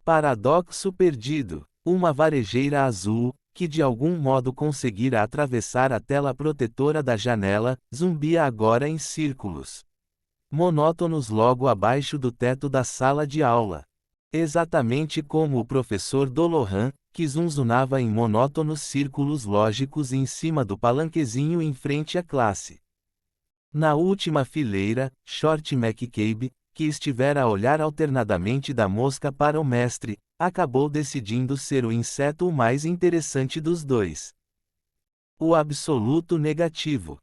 Paradoxo perdido. Uma varejeira azul, que de algum modo conseguira atravessar a tela protetora da janela, zumbia agora em círculos monótonos logo abaixo do teto da sala de aula. Exatamente como o professor Dolohan, que zunzunava em monótonos círculos lógicos em cima do palanquezinho em frente à classe. Na última fileira, Short McCabe, que estivera a olhar alternadamente da mosca para o mestre, acabou decidindo ser o inseto o mais interessante dos dois. O absoluto negativo.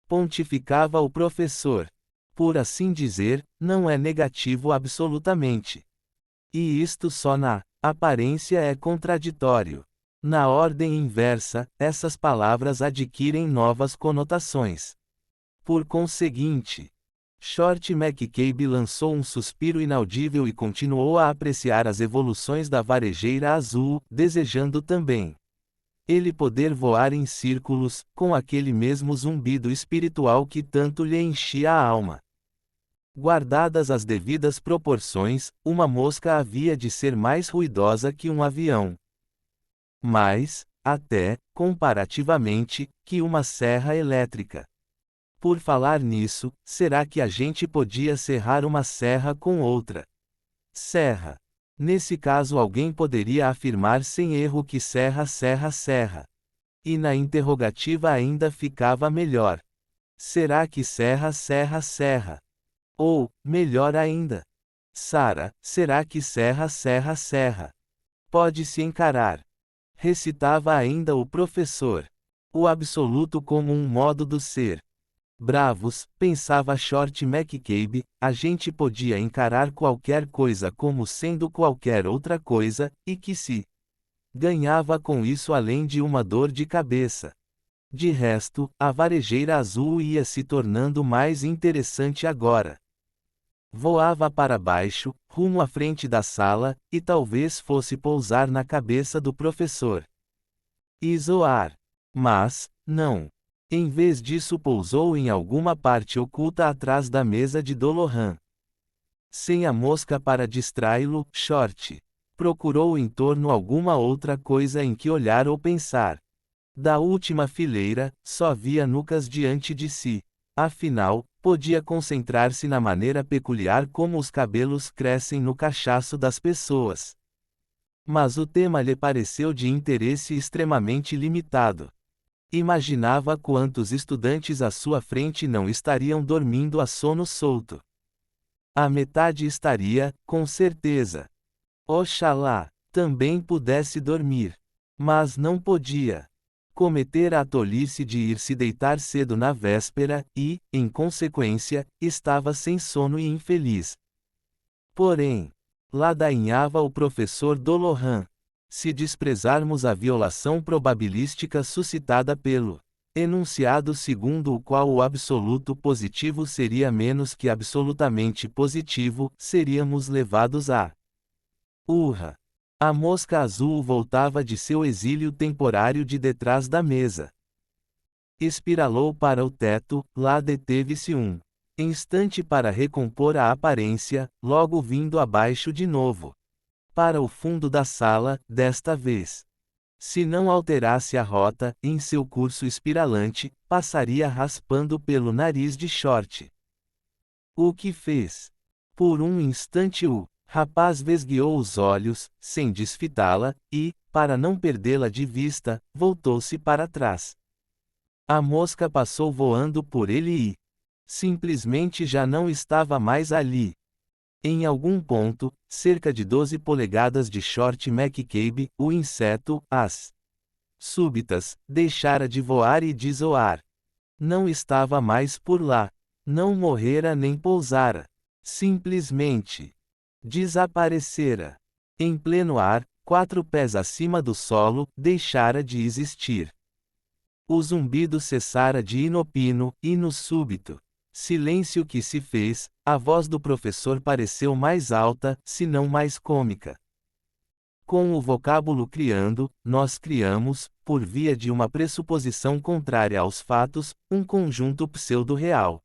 Pontificava o professor. Por assim dizer, não é negativo absolutamente. E isto só na aparência é contraditório. Na ordem inversa, essas palavras adquirem novas conotações. Por conseguinte, Short McCabe lançou um suspiro inaudível e continuou a apreciar as evoluções da varejeira azul, desejando também ele poder voar em círculos, com aquele mesmo zumbido espiritual que tanto lhe enchia a alma. Guardadas as devidas proporções, uma mosca havia de ser mais ruidosa que um avião. Mais, até, comparativamente, que uma serra elétrica. Por falar nisso, será que a gente podia serrar uma serra com outra serra? Nesse caso alguém poderia afirmar sem erro que serra serra serra. E na interrogativa ainda ficava melhor. Será que serra serra serra? Ou, melhor ainda, Sara, será que serra serra serra? Pode-se encarar. Recitava ainda o professor. O absoluto como um modo do ser. Bravos, pensava Short McCabe, a gente podia encarar qualquer coisa como sendo qualquer outra coisa, e que se ganhava com isso além de uma dor de cabeça. De resto, a varejeira azul ia se tornando mais interessante agora. Voava para baixo, rumo à frente da sala, e talvez fosse pousar na cabeça do professor. E zoar. Mas, não. Em vez disso pousou em alguma parte oculta atrás da mesa de Dolohan. Sem a mosca para distraí-lo, Short procurou em torno alguma outra coisa em que olhar ou pensar. Da última fileira, só via nucas diante de si. Afinal, podia concentrar-se na maneira peculiar como os cabelos crescem no cachaço das pessoas. Mas o tema lhe pareceu de interesse extremamente limitado. Imaginava quantos estudantes à sua frente não estariam dormindo a sono solto. A metade estaria, com certeza. Oxalá também pudesse dormir. Mas não podia. Cometera a tolice de ir se deitar cedo na véspera, e, em consequência, estava sem sono e infeliz. Porém, ladainhava o professor Dolohan. Se desprezarmos a violação probabilística suscitada pelo enunciado segundo o qual o absoluto positivo seria menos que absolutamente positivo, seríamos levados a urra. A mosca azul voltava de seu exílio temporário de detrás da mesa. Espiralou para o teto, lá deteve-se um instante para recompor a aparência, logo vindo abaixo de novo. Para o fundo da sala, desta vez. Se não alterasse a rota, em seu curso espiralante, passaria raspando pelo nariz de Short. O que fez? Por um instante o rapaz vesgueou os olhos, sem desfitá-la, e, para não perdê-la de vista, voltou-se para trás. A mosca passou voando por ele e simplesmente já não estava mais ali. Em algum ponto, cerca de 12 polegadas de Short McCabe, o inseto, às súbitas, deixara de voar e de zoar. Não estava mais por lá. Não morrera nem pousara. Simplesmente desaparecera. Em pleno ar, 4 pés acima do solo, deixara de existir. O zumbido cessara de inopino, e no súbito silêncio que se fez, a voz do professor pareceu mais alta, se não mais cômica. Com o vocábulo criando, nós criamos, por via de uma pressuposição contrária aos fatos, um conjunto pseudo-real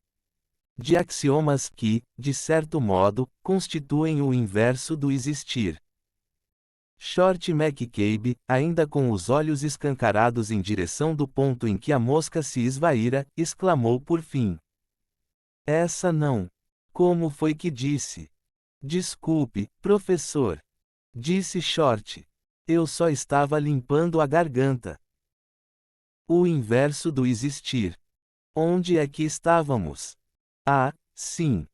de axiomas que, de certo modo, constituem o inverso do existir. Short McCabe, ainda com os olhos escancarados em direção do ponto em que a mosca se esvaíra, exclamou por fim. Essa não. Como foi que disse? Desculpe, professor. Disse Short. Eu só estava limpando a garganta. O inverso do existir. Onde é que estávamos? Ah, sim.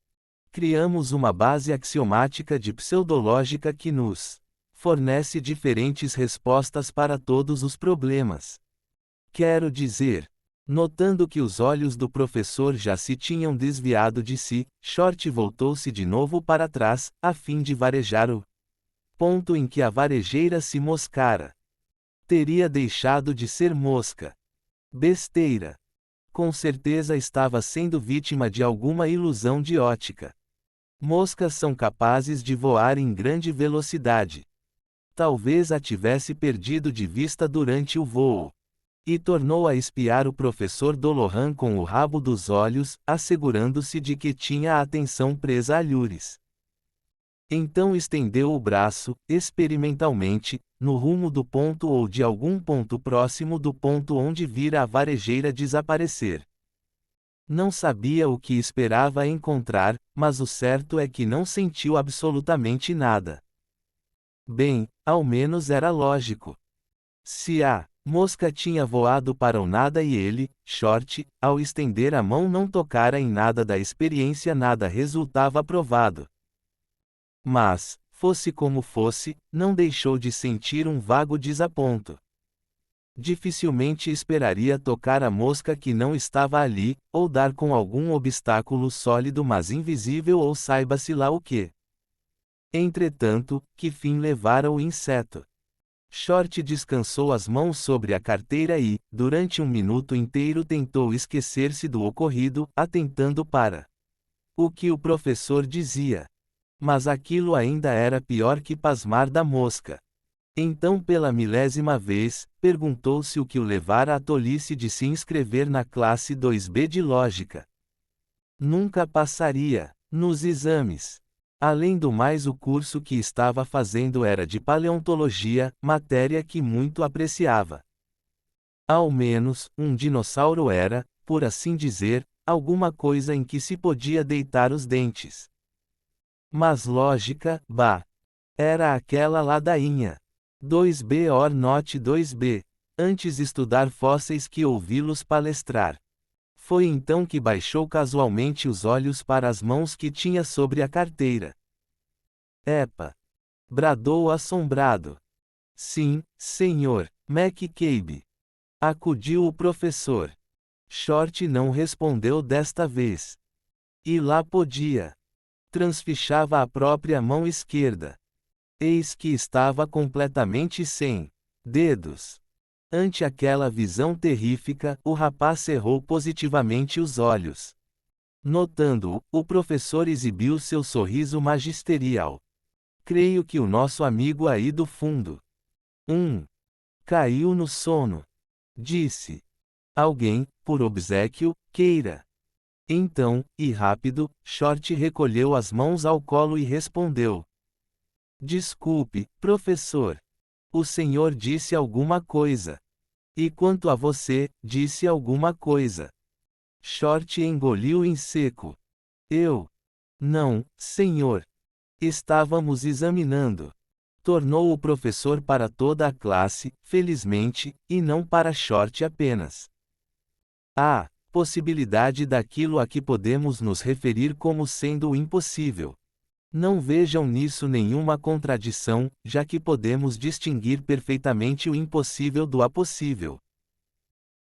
Criamos uma base axiomática de pseudológica que nos fornece diferentes respostas para todos os problemas. Quero dizer, notando que os olhos do professor já se tinham desviado de si, Short voltou-se de novo para trás, a fim de varejar o ponto em que a varejeira se moscara. Teria deixado de ser mosca. Besteira. Com certeza estava sendo vítima de alguma ilusão de ótica. Moscas são capazes de voar em grande velocidade. Talvez a tivesse perdido de vista durante o voo. E tornou a espiar o professor Dolohan com o rabo dos olhos, assegurando-se de que tinha a atenção presa a lures. Então estendeu o braço, experimentalmente, no rumo do ponto ou de algum ponto próximo do ponto onde vira a varejeira desaparecer. Não sabia o que esperava encontrar, mas o certo é que não sentiu absolutamente nada. Bem, ao menos era lógico. Se a mosca tinha voado para o nada e ele, Short, ao estender a mão não tocara em nada da experiência, nada resultava provado. Mas, fosse como fosse, não deixou de sentir um vago desaponto. Dificilmente esperaria tocar a mosca que não estava ali, ou dar com algum obstáculo sólido mas invisível ou saiba-se lá o que. Entretanto, que fim levara o inseto? Short descansou as mãos sobre a carteira e, durante um minuto inteiro tentou esquecer-se do ocorrido, atentando para o que o professor dizia. Mas aquilo ainda era pior que pasmar da mosca. Então, pela milésima vez, perguntou-se o que o levara à tolice de se inscrever na classe 2B de lógica. Nunca passaria nos exames. Além do mais, o curso que estava fazendo era de paleontologia, matéria que muito apreciava. Ao menos, um dinossauro era, por assim dizer, alguma coisa em que se podia deitar os dentes. Mas lógica, bah! Era aquela ladainha. 2B or not 2B. Antes estudar fósseis que ouvi-los palestrar. Foi então que baixou casualmente os olhos para as mãos que tinha sobre a carteira. Epa! Bradou assombrado. Sim, senhor, McCabe. Acudiu o professor. Short não respondeu desta vez. E lá podia. Transfichava a própria mão esquerda. Eis que estava completamente sem dedos. Ante aquela visão terrífica, o rapaz cerrou positivamente os olhos. Notando-o, o professor exibiu seu sorriso magisterial. Creio que o nosso amigo aí do fundo. Caiu no sono. Disse. Alguém, por obséquio, queira. Então, e rápido, Short recolheu as mãos ao colo e respondeu. Desculpe, professor. O senhor disse alguma coisa. E quanto a você, disse alguma coisa. Short engoliu em seco. Eu? Não, senhor. Estávamos examinando. Tornou o professor para toda a classe, felizmente, e não para Short apenas. A possibilidade daquilo a que podemos nos referir como sendo o impossível. Não vejam nisso nenhuma contradição, já que podemos distinguir perfeitamente o impossível do apossível.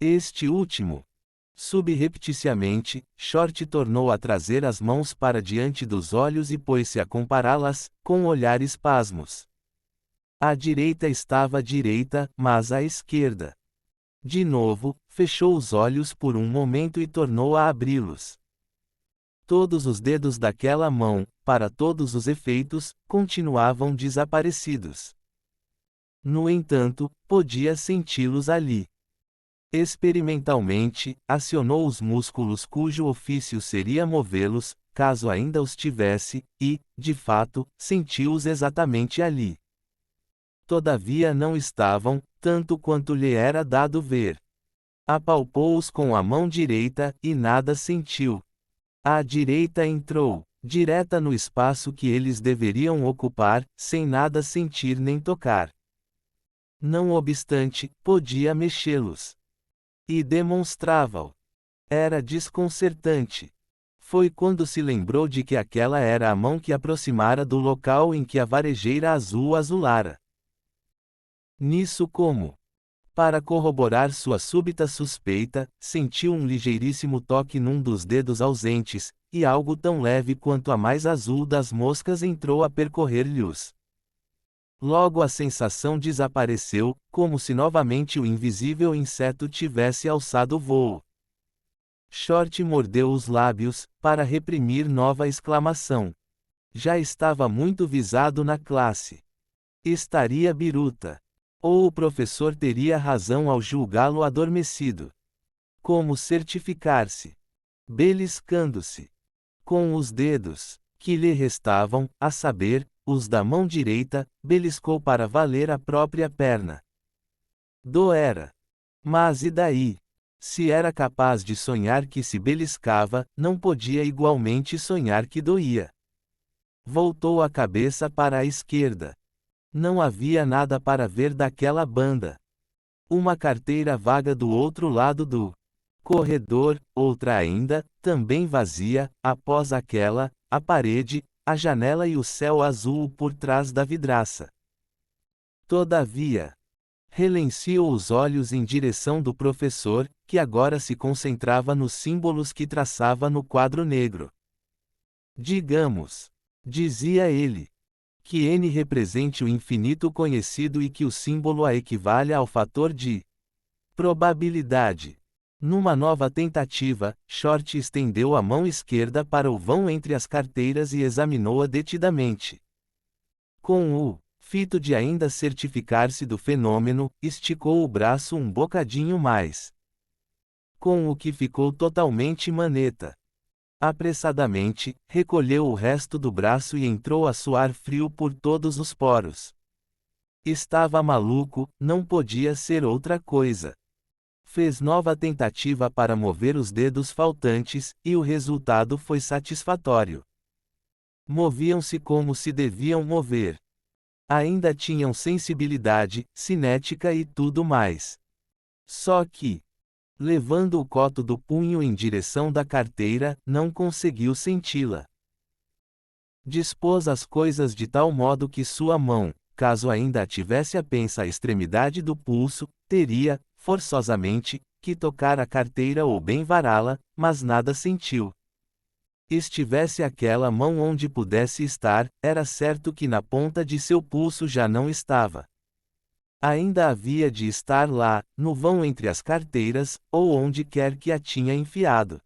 Este último. Subrepticiamente, Short tornou a trazer as mãos para diante dos olhos e pôs-se a compará-las, com olhar espasmos. A direita estava direita, mas a esquerda. De novo, fechou os olhos por um momento e tornou a abri-los. Todos os dedos daquela mão, para todos os efeitos, continuavam desaparecidos. No entanto, podia senti-los ali. Experimentalmente, acionou os músculos cujo ofício seria movê-los, caso ainda os tivesse, e, de fato, sentiu-os exatamente ali. Todavia não estavam, tanto quanto lhe era dado ver. Apalpou-os com a mão direita, e nada sentiu. À direita entrou, direta no espaço que eles deveriam ocupar, sem nada sentir nem tocar. Não obstante, podia mexê-los. E demonstrava-o. Era desconcertante. Foi quando se lembrou de que aquela era a mão que aproximara do local em que a varejeira azul azulara. Nisso como para corroborar sua súbita suspeita, sentiu um ligeiríssimo toque num dos dedos ausentes, e algo tão leve quanto a mais azul das moscas entrou a percorrer-lhe-os. Logo a sensação desapareceu, como se novamente o invisível inseto tivesse alçado voo. Short mordeu os lábios, para reprimir nova exclamação. Já estava muito visado na classe. Estaria biruta. Ou o professor teria razão ao julgá-lo adormecido. Como certificar-se? Beliscando-se com os dedos que lhe restavam, a saber, os da mão direita, beliscou para valer a própria perna. Doera. Mas e daí? Se era capaz de sonhar que se beliscava, não podia igualmente sonhar que doía. Voltou a cabeça para a esquerda. Não havia nada para ver daquela banda. Uma carteira vaga do outro lado do corredor, outra ainda, também vazia, após aquela, a parede, a janela e o céu azul por trás da vidraça. Todavia, relenceou os olhos em direção do professor, que agora se concentrava nos símbolos que traçava no quadro negro. Digamos, dizia ele, que n represente o infinito conhecido e que o símbolo a equivale ao fator de probabilidade. Numa nova tentativa, Short estendeu a mão esquerda para o vão entre as carteiras e examinou-a detidamente. Com o fito de ainda certificar-se do fenômeno, esticou o braço um bocadinho mais. Com o que ficou totalmente maneta. Apressadamente, recolheu o resto do braço e entrou a suar frio por todos os poros. Estava maluco, não podia ser outra coisa. Fez nova tentativa para mover os dedos faltantes, e o resultado foi satisfatório. Moviam-se como se deviam mover. Ainda tinham sensibilidade, cinética e tudo mais. Só que, levando o coto do punho em direção da carteira, não conseguiu senti-la. Dispôs as coisas de tal modo que sua mão, caso ainda a tivesse apensa à extremidade do pulso, teria, forçosamente, que tocar a carteira ou bem vará-la, mas nada sentiu. Estivesse aquela mão onde pudesse estar, era certo que na ponta de seu pulso já não estava. Ainda havia de estar lá, no vão entre as carteiras, ou onde quer que a tinha enfiado.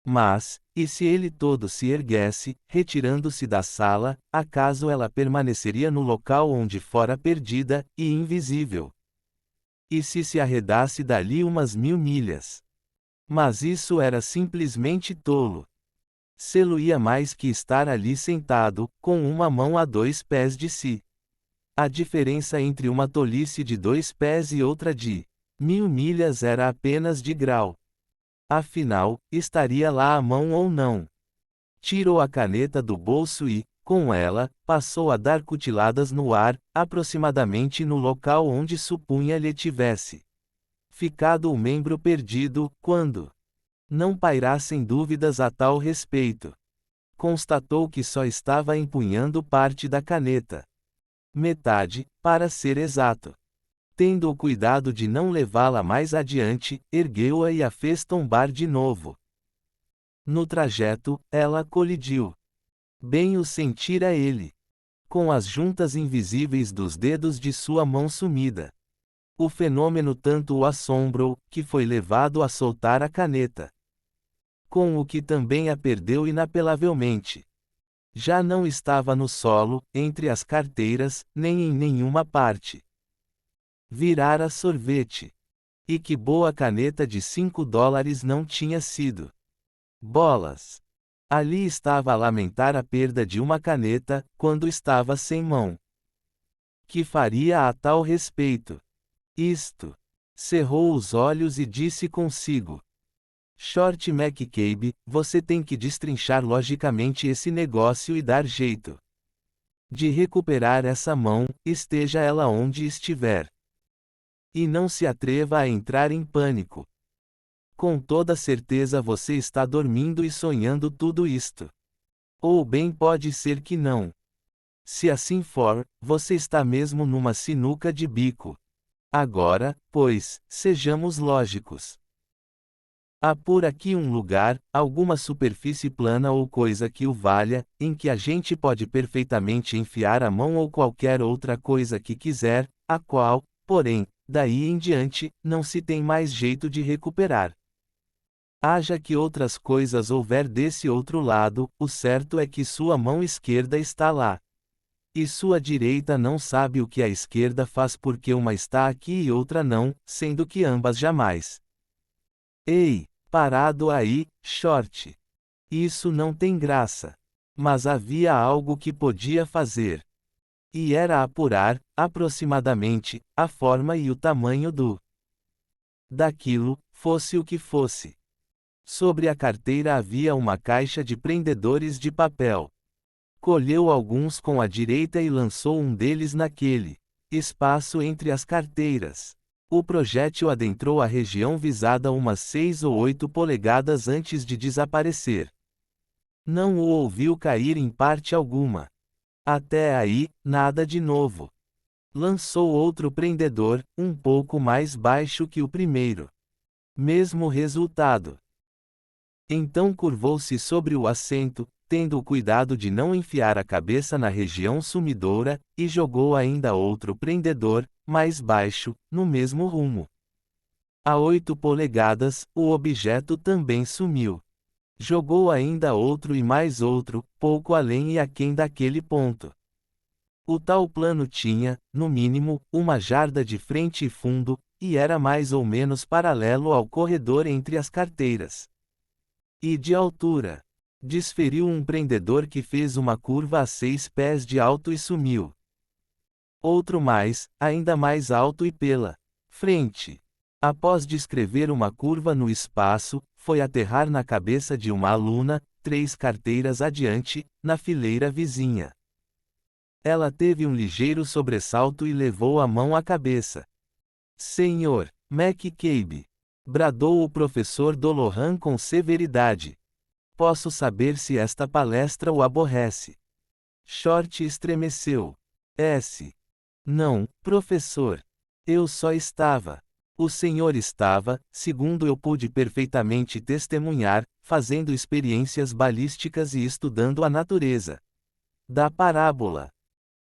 Mas, e se ele todo se erguesse, retirando-se da sala, acaso ela permaneceria no local onde fora perdida, e invisível? E se arredasse dali umas 1000 milhas? Mas isso era simplesmente tolo. Sê-lo-ia mais que estar ali sentado, com uma mão a 2 pés de si. A diferença entre uma tolice de 2 pés e outra de 1000 milhas era apenas de grau. Afinal, estaria lá a mão ou não? Tirou a caneta do bolso e, com ela, passou a dar cutiladas no ar, aproximadamente no local onde supunha lhe tivesse ficado o membro perdido, quando não pairassem dúvidas a tal respeito. Constatou que só estava empunhando parte da caneta. Metade, para ser exato. Tendo o cuidado de não levá-la mais adiante, ergueu-a e a fez tombar de novo. No trajeto, ela colidiu. Bem o sentira ele. Com as juntas invisíveis dos dedos de sua mão sumida. O fenômeno tanto o assombrou, que foi levado a soltar a caneta. Com o que também a perdeu inapelavelmente. Já não estava no solo, entre as carteiras, nem em nenhuma parte. Virara sorvete. E que boa caneta de $5 não tinha sido. Bolas! Ali estava a lamentar a perda de uma caneta, quando estava sem mão. Que faria a tal respeito? Isto. Cerrou os olhos e disse consigo. Short McCabe, você tem que destrinchar logicamente esse negócio e dar jeito de recuperar essa mão, esteja ela onde estiver. E não se atreva a entrar em pânico. Com toda certeza você está dormindo e sonhando tudo isto. Ou bem pode ser que não. Se assim for, você está mesmo numa sinuca de bico. Agora, pois, sejamos lógicos. Há por aqui um lugar, alguma superfície plana ou coisa que o valha, em que a gente pode perfeitamente enfiar a mão ou qualquer outra coisa que quiser, a qual, porém, daí em diante, não se tem mais jeito de recuperar. Haja que outras coisas houver desse outro lado, o certo é que sua mão esquerda está lá. E sua direita não sabe o que a esquerda faz porque uma está aqui e outra não, sendo que ambas jamais. Ei! Parado aí, Short. Isso não tem graça. Mas havia algo que podia fazer. E era apurar, aproximadamente, a forma e o tamanho daquilo, fosse o que fosse. Sobre a carteira havia uma caixa de prendedores de papel. Colheu alguns com a direita e lançou um deles naquele espaço entre as carteiras. O projétil adentrou a região visada umas 6 ou 8 polegadas antes de desaparecer. Não o ouviu cair em parte alguma. Até aí, nada de novo. Lançou outro prendedor, um pouco mais baixo que o primeiro. Mesmo resultado. Então curvou-se sobre o assento, tendo o cuidado de não enfiar a cabeça na região sumidoura, e jogou ainda outro prendedor, mais baixo, no mesmo rumo. A 8 polegadas, o objeto também sumiu. Jogou ainda outro e mais outro, pouco além e aquém daquele ponto. O tal plano tinha, no mínimo, uma jarda de frente e fundo, e era mais ou menos paralelo ao corredor entre as carteiras. E de altura. Desferiu um prendedor que fez uma curva a 6 pés de alto e sumiu. Outro mais, ainda mais alto e pela frente. Após descrever uma curva no espaço, foi aterrar na cabeça de uma aluna, 3 carteiras adiante, na fileira vizinha. Ela teve um ligeiro sobressalto e levou a mão à cabeça. Senhor McCabe! Bradou o professor Dolohan com severidade. Posso saber se esta palestra o aborrece? Short estremeceu. Não, professor. Eu só estava. O senhor estava, segundo eu pude perfeitamente testemunhar, fazendo experiências balísticas e estudando a natureza da parábola.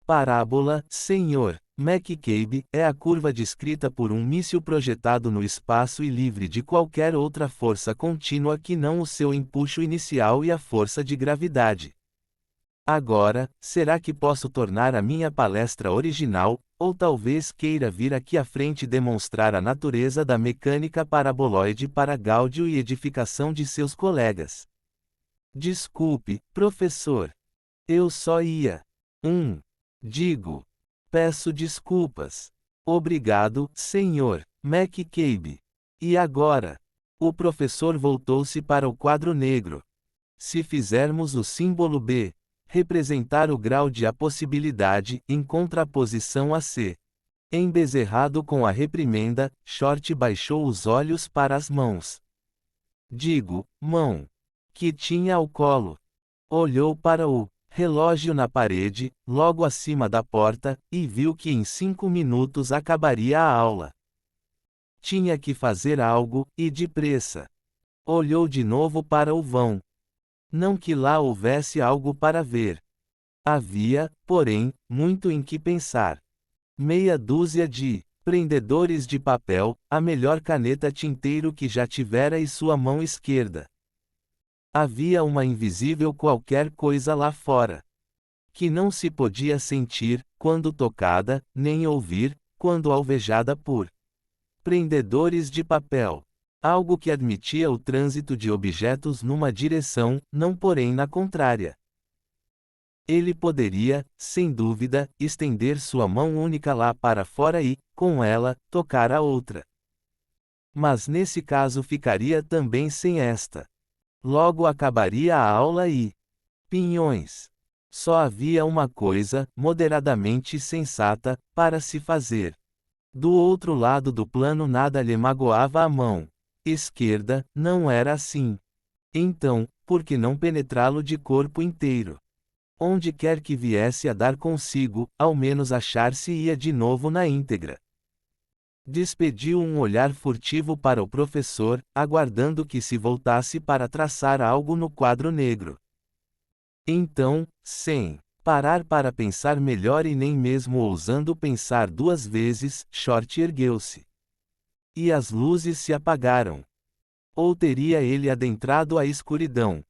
Parábola, senhor McCabe, é a curva descrita por um míssil projetado no espaço e livre de qualquer outra força contínua que não o seu empuxo inicial e a força de gravidade. Agora, será que posso tornar a minha palestra original, ou talvez queira vir aqui à frente demonstrar a natureza da mecânica paraboloide para gáudio e edificação de seus colegas? Desculpe, professor. Eu só ia. Digo. Peço desculpas. Obrigado, senhor McCabe. E agora? O professor voltou-se para o quadro negro. Se fizermos o símbolo B, representar o grau de a possibilidade, em contraposição a C. Embezerrado com a reprimenda, Short baixou os olhos para as mãos. Digo, mão. Que tinha ao colo. Olhou para o relógio na parede, logo acima da porta, e viu que em 5 minutos acabaria a aula. Tinha que fazer algo, e depressa. Olhou de novo para o vão. Não que lá houvesse algo para ver. Havia, porém, muito em que pensar. Meia dúzia de prendedores de papel, a melhor caneta tinteiro que já tivera e sua mão esquerda. Havia uma invisível qualquer coisa lá fora. Que não se podia sentir, quando tocada, nem ouvir, quando alvejada por prendedores de papel. Algo que admitia o trânsito de objetos numa direção, não porém na contrária. Ele poderia, sem dúvida, estender sua mão única lá para fora e, com ela, tocar a outra. Mas nesse caso ficaria também sem esta. Logo acabaria a aula e... pinhões. Só havia uma coisa, moderadamente sensata, para se fazer. Do outro lado do plano nada lhe magoava a mão esquerda, não era assim. Então, por que não penetrá-lo de corpo inteiro? Onde quer que viesse a dar consigo, ao menos achar-se-ia de novo na íntegra. Despediu um olhar furtivo para o professor, aguardando que se voltasse para traçar algo no quadro negro. Então, sem parar para pensar melhor e nem mesmo ousando pensar duas vezes, Short ergueu-se. E as luzes se apagaram. Ou teria ele adentrado a escuridão?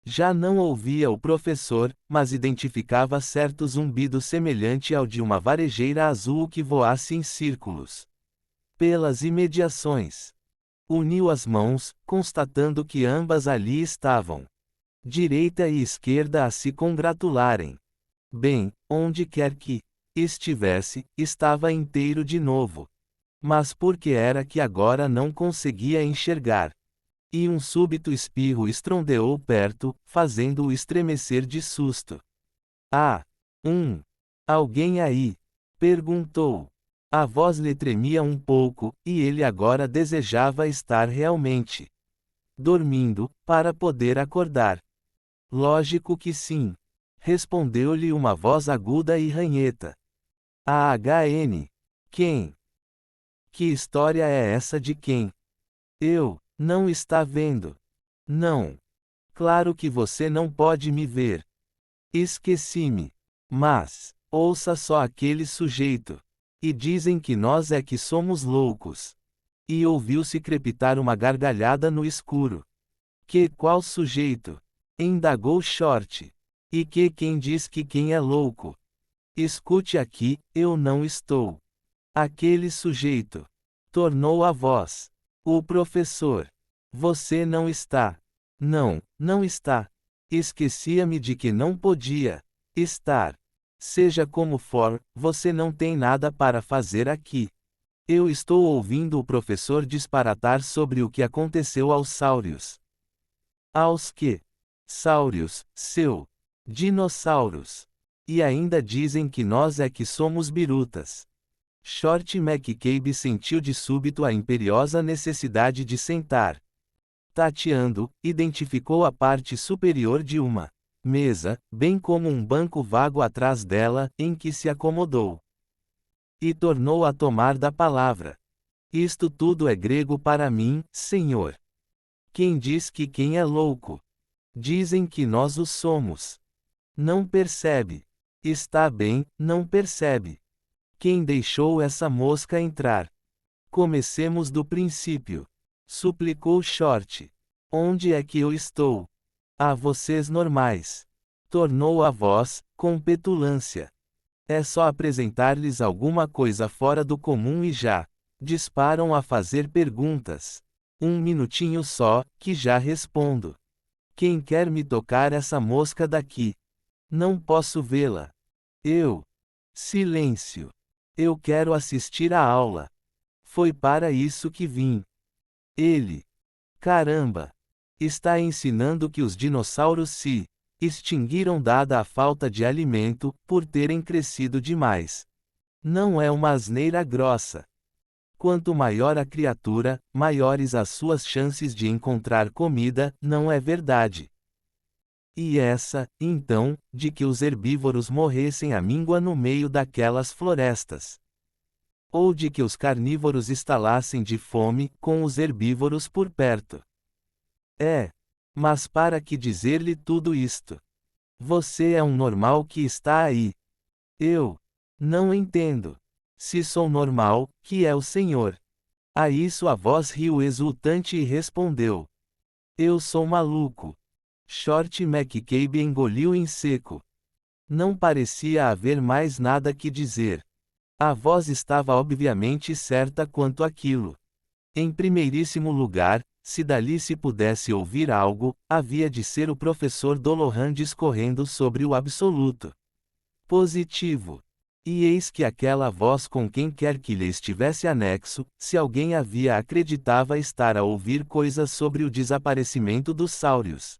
Já não ouvia o professor, mas identificava certo zumbido semelhante ao de uma varejeira azul que voasse em círculos pelas imediações. Uniu as mãos, constatando que ambas ali estavam, direita e esquerda, a se congratularem. Bem, onde quer que estivesse, estava inteiro de novo. Mas por que era que agora não conseguia enxergar? E um súbito espirro estrondeou perto, fazendo-o estremecer de susto. Ah! Alguém aí? Perguntou. A voz lhe tremia um pouco, e ele agora desejava estar realmente dormindo, para poder acordar. Lógico que sim. Respondeu-lhe uma voz aguda e ranheta. AHN. Quem? Que história é essa de quem? Eu, não está vendo? Não. Claro que você não pode me ver. Esqueci-me. Mas, ouça só aquele sujeito. E dizem que nós é que somos loucos. E ouviu-se crepitar uma gargalhada no escuro. Que qual sujeito? Indagou Short. E que quem diz que quem é louco? Escute aqui, eu não estou. Aquele sujeito. Tornou a voz. O professor. Você não está. Não, não está. Esquecia-me de que não podia estar. Seja como for, você não tem nada para fazer aqui. Eu estou ouvindo o professor disparatar sobre o que aconteceu aos sáurios. Aos que? Sáurios, seu. Dinossauros. E ainda dizem que nós é que somos birutas. Short McCabe sentiu de súbito a imperiosa necessidade de sentar. Tateando, identificou a parte superior de uma mesa, bem como um banco vago atrás dela, em que se acomodou. E tornou a tomar da palavra. Isto tudo é grego para mim, senhor. Quem diz que quem é louco? Dizem que nós o somos. Não percebe. Está bem, não percebe. Quem deixou essa mosca entrar? Comecemos do princípio. Suplicou Short. Onde é que eu estou? A vocês normais. Tornou a voz, com petulância. É só apresentar-lhes alguma coisa fora do comum e já disparam a fazer perguntas. Um minutinho só, que já respondo. Quem quer me tocar essa mosca daqui? Não posso vê-la. Eu. Silêncio. Eu quero assistir à aula. Foi para isso que vim. Ele. Caramba! Está ensinando que os dinossauros se extinguiram dada a falta de alimento, por terem crescido demais. Não é uma asneira grossa. Quanto maior a criatura, maiores as suas chances de encontrar comida, não é verdade? E essa, então, de que os herbívoros morressem à míngua no meio daquelas florestas. Ou de que os carnívoros estalassem de fome, com os herbívoros por perto. Mas para que dizer-lhe tudo isto? Você é um normal que está aí. Eu não entendo. Se sou normal, que é o senhor? A isso a voz riu exultante e respondeu. Eu sou maluco. Short McCabe engoliu em seco. Não parecia haver mais nada que dizer. A voz estava obviamente certa quanto àquilo. Em primeiríssimo lugar, Se dali se pudesse ouvir algo, havia de ser o professor Dolohan discorrendo sobre o absoluto positivo. E eis que aquela voz com quem quer que lhe estivesse anexo, se alguém havia acreditava estar a ouvir coisas sobre o desaparecimento dos sáurios.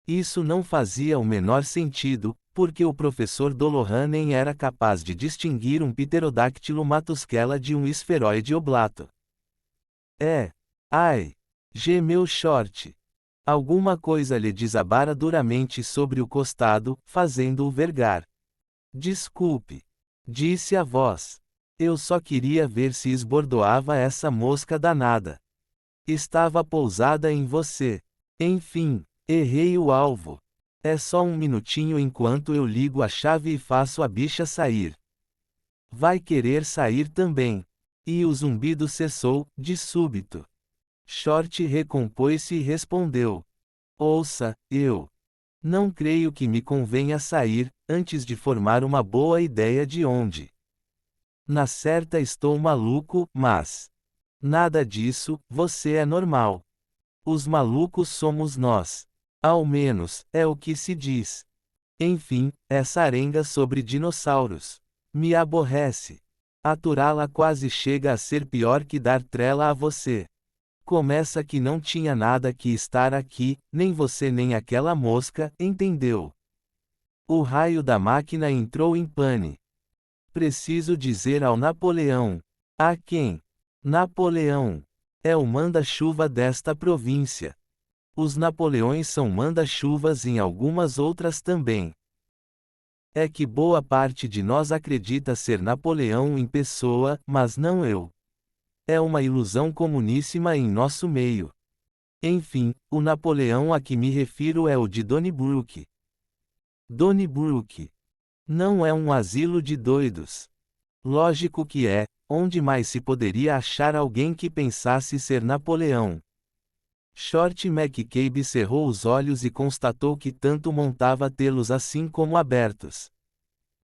Isso não fazia o menor sentido, porque o professor Dolohan nem era capaz de distinguir um pterodáctilo matusquela de um esferoide oblato. Ai! Gemeu Short. Alguma coisa lhe desabara duramente sobre o costado, fazendo-o vergar. Desculpe, disse a voz. Eu só queria ver se esbordoava essa mosca danada. Estava pousada em você. Enfim, errei o alvo. É só um minutinho enquanto eu ligo a chave e faço a bicha sair. Vai querer sair também. E o zumbido cessou, de súbito. Short recompôs-se e respondeu. Ouça, eu não creio que me convenha sair, antes de formar uma boa ideia de onde. Na certa estou maluco, mas nada disso, você é normal. Os malucos somos nós. Ao menos, é o que se diz. Enfim, essa arenga sobre dinossauros me aborrece. Aturá-la quase chega a ser pior que dar trela a você. Começa que não tinha nada que estar aqui, nem você nem aquela mosca, entendeu? O raio da máquina entrou em pane. Preciso dizer ao Napoleão. A quem? Napoleão. É o manda-chuva desta província. Os Napoleões são manda-chuvas em algumas outras também. É que boa parte de nós acredita ser Napoleão em pessoa, mas não eu. É uma ilusão comuníssima em nosso meio. Enfim, o Napoleão a que me refiro é o de Donnybrook. Donnybrook. Não é um asilo de doidos. Lógico que é, onde mais se poderia achar alguém que pensasse ser Napoleão? Short McCabe cerrou os olhos e constatou que tanto montava tê-los assim como abertos.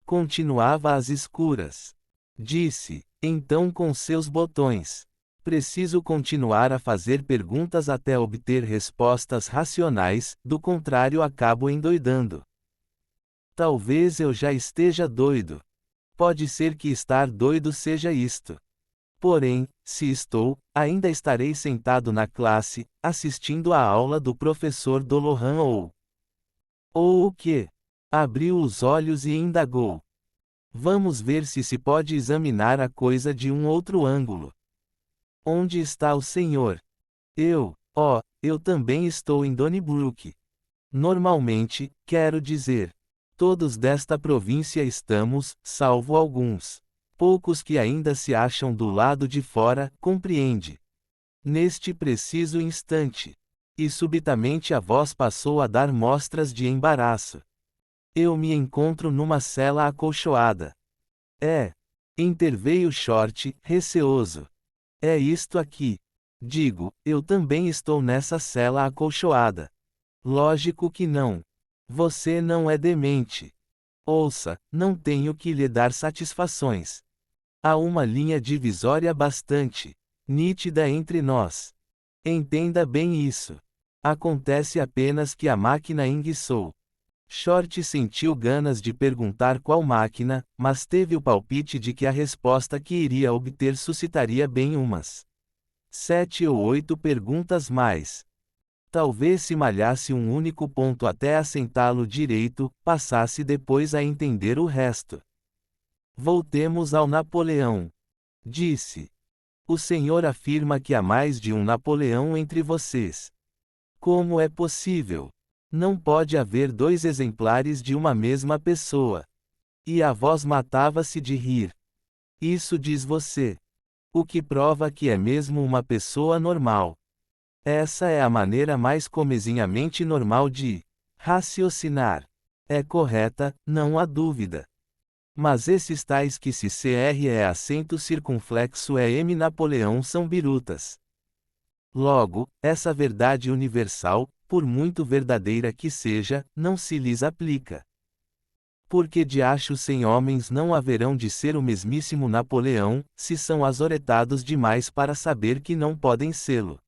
Continuava às escuras. Disse, então com seus botões. Preciso continuar a fazer perguntas até obter respostas racionais, do contrário acabo endoidando. Talvez eu já esteja doido. Pode ser que estar doido seja isto. Porém, se estou, ainda estarei sentado na classe, assistindo à aula do professor Dolohan ou o quê? Abriu os olhos e indagou. Vamos ver se pode examinar a coisa de um outro ângulo. Onde está o senhor? Eu também estou em Donnybrook. Normalmente, quero dizer. Todos desta província estamos, salvo alguns. Poucos que ainda se acham do lado de fora, compreende? Neste preciso instante. E subitamente a voz passou a dar mostras de embaraço. Eu me encontro numa cela acolchoada. Interveio Short, receoso. É isto aqui. Digo, eu também estou nessa cela acolchoada. Lógico que não. Você não é demente. Ouça, não tenho que lhe dar satisfações. Há uma linha divisória bastante nítida entre nós. Entenda bem isso. Acontece apenas que a máquina enguiçou. Short sentiu ganas de perguntar qual máquina, mas teve o palpite de que a resposta que iria obter suscitaria bem umas 7 ou 8 perguntas mais. Talvez se malhasse um único ponto até assentá-lo direito, passasse depois a entender o resto. Voltemos ao Napoleão. Disse. O senhor afirma que há mais de um Napoleão entre vocês. Como é possível? Não pode haver dois exemplares de uma mesma pessoa. E a voz matava-se de rir. Isso diz você. O que prova que é mesmo uma pessoa normal. Essa é a maneira mais comezinhamente normal de raciocinar. É correta, não há dúvida. Mas esses tais que se CR é acento circunflexo é M Napoleão são birutas. Logo, essa verdade universal, por muito verdadeira que seja, não se lhes aplica. Porque de acho sem homens não haverão de ser o mesmíssimo Napoleão, se são azoretados demais para saber que não podem sê-lo.